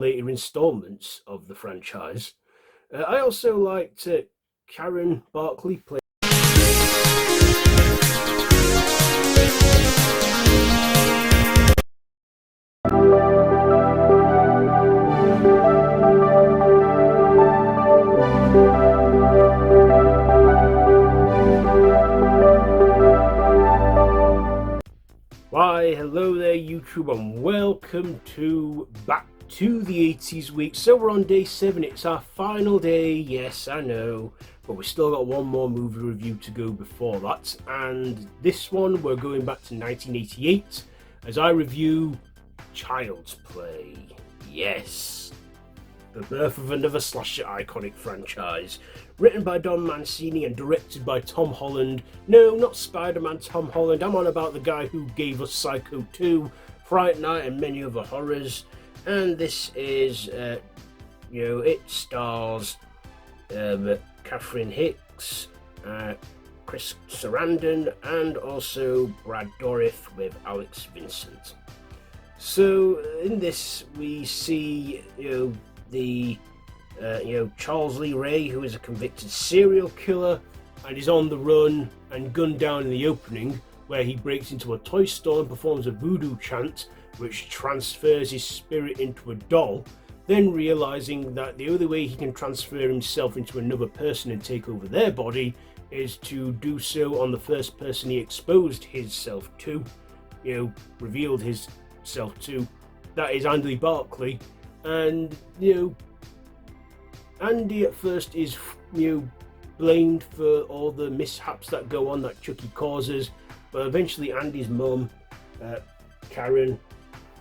later installments of the franchise. I also liked Karen Barkley play. Why, hello there YouTube, and welcome back to the 80s week. So we're on day 7, it's our final day, yes I know, but we've still got one more movie review to go before that, and this one we're going back to 1988 as I review Child's Play. Yes, the birth of another slasher iconic franchise. Written by Don Mancini and directed by Tom Holland. No, not Spider-Man Tom Holland. I'm on about the guy who gave us Psycho 2, Fright Night and many other horrors. And this is, it stars Catherine Hicks, Chris Sarandon, and also Brad Dourif with Alex Vincent. So in this we see, Charles Lee Ray, who is a convicted serial killer and is on the run and gunned down in the opening, where he breaks into a toy store and performs a voodoo chant which transfers his spirit into a doll, then realizing that the only way he can transfer himself into another person and take over their body is to do so on the first person he exposed himself to, revealed his self to, that is Andy Barkley. And Andy at first is, blamed for all the mishaps that go on that Chucky causes, but eventually Andy's mum, Karen,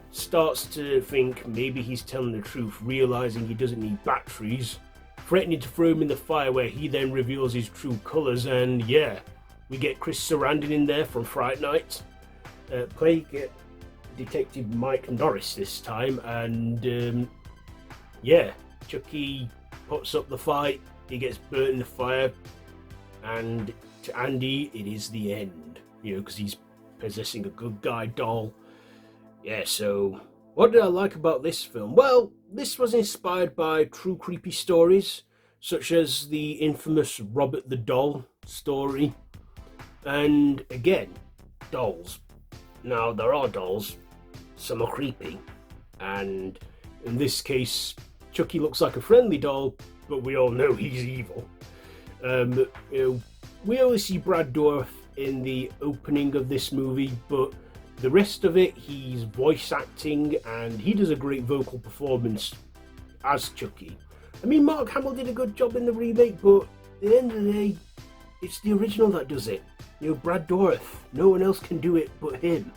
starts to think maybe he's telling the truth, realizing he doesn't need batteries, threatening to throw him in the fire, where he then reveals his true colours. And yeah, we get Chris Sarandon in there from Fright Night, playing Detective Mike Norris this time, and Chucky puts up the fight, he gets burnt in the fire, and to Andy it is the end, because he's possessing a good guy doll. Yeah, so what did I like about this film? Well, this was inspired by true creepy stories, such as the infamous Robert the Doll story, and again, dolls. Now, there are dolls, some are creepy, and in this case, Chucky looks like a friendly doll, but we all know he's evil. We only see Brad Dourif in the opening of this movie, but the rest of it, he's voice acting, and he does a great vocal performance as Chucky. I mean, Mark Hamill did a good job in the remake, but at the end of the day, it's the original that does it. Brad Dourif, no one else can do it but him.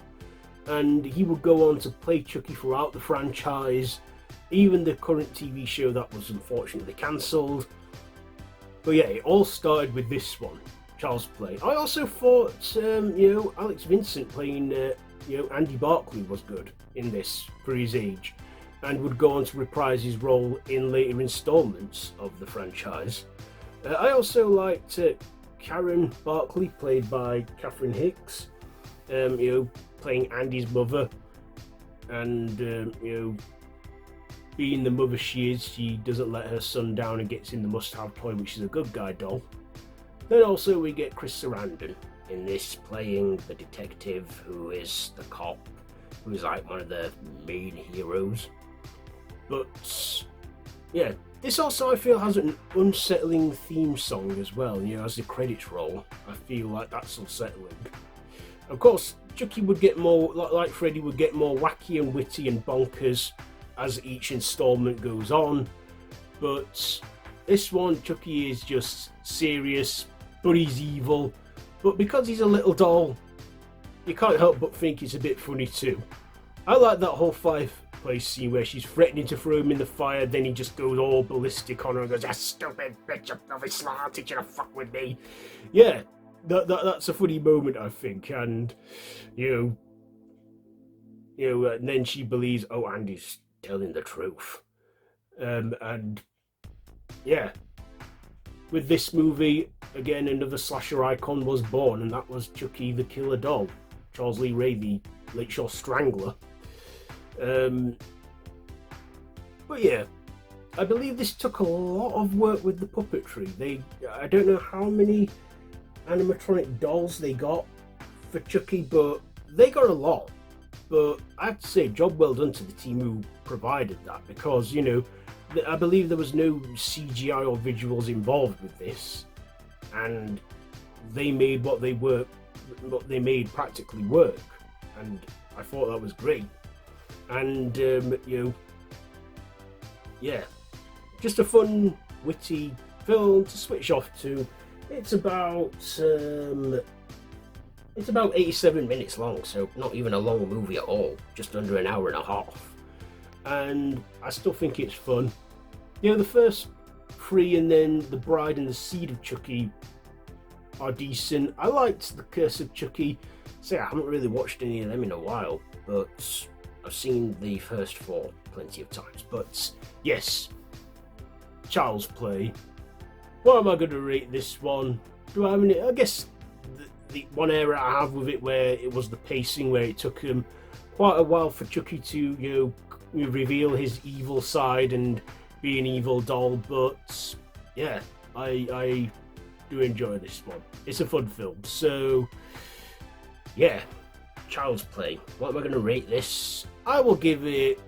And he would go on to play Chucky throughout the franchise, even the current TV show that was unfortunately cancelled. But yeah, it all started with this one, Child's Play. I also thought, Alex Vincent playing, Andy Barkley was good in this for his age, and would go on to reprise his role in later installments of the franchise. I also liked Karen Barkley, played by Catherine Hicks, playing Andy's mother, and being the mother she is, she doesn't let her son down and gets in the must-have toy, which is a good guy doll. Then also we get Chris Sarandon in this, playing the detective who is the cop, who's like one of the main heroes. But yeah, this also I feel has an unsettling theme song as well, as the credits roll. I feel like that's unsettling. Of course, Chucky would get more, like Freddy, would get more wacky and witty and bonkers as each installment goes on, but this one, Chucky is just serious, but he's evil. But because he's a little doll, you can't help but think it's a bit funny too. I like that whole fireplace scene where she's threatening to throw him in the fire, then he just goes all ballistic on her and goes, "You stupid bitch, I'm not teaching you to fuck with me." Yeah, that's a funny moment, I think, and and then she believes, oh, Andy's telling the truth. And yeah, with this movie, again, another slasher icon was born, and that was Chucky the Killer Doll, Charles Lee Ray, the Lakeshore Strangler. But yeah, I believe this took a lot of work with the puppetry. I don't know how many animatronic dolls they got for Chucky, but they got a lot. But I have to say, job well done to the team who provided that, because, you know, I believe there was no CGI or visuals involved with this, and they made what they made practically work, and I thought that was great. And you know, yeah, just a fun, witty film to switch off to. It's about 87 minutes long, so not even a long movie at all, just under an hour and a half. And I still think it's fun. You know, the first three and then The Bride and the Seed of Chucky are decent. I liked The Curse of Chucky. I haven't really watched any of them in a while, but I've seen the first four plenty of times. But yes, Child's Play. What am I going to rate this one? Do I have any? I guess the one error I have with it, where it was the pacing, where it took him quite a while for Chucky to, you know, reveal his evil side and be an evil doll. But yeah, I do enjoy this one. It's a fun film. So yeah, Child's Play. What am I going to rate this? I will give it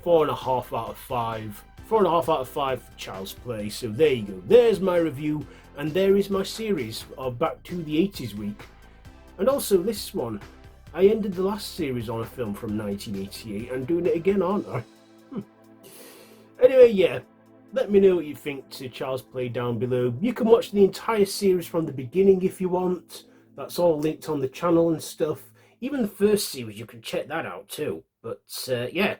4.5 out of 5. 4.5 out of 5 for Child's Play. So there you go. There's my review, and there is my series of Back to the 80s week. And also this one, I ended the last series on a film from 1988 and doing it again, aren't I? Anyway, yeah, let me know what you think to Child's Play down below. You can watch the entire series from the beginning if you want. That's all linked on the channel and stuff. Even the first series, you can check that out too. But yeah,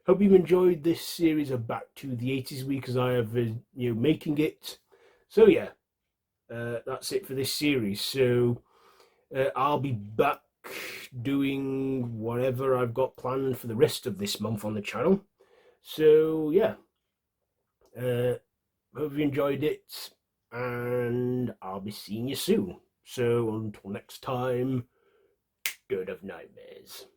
hope you've enjoyed this series of Back to the 80s week as I have, you know, making it. So yeah, that's it for this series. So I'll be back doing whatever I've got planned for the rest of this month on the channel. So yeah, hope you enjoyed it, and I'll be seeing you soon. So until next time, good of nightmares.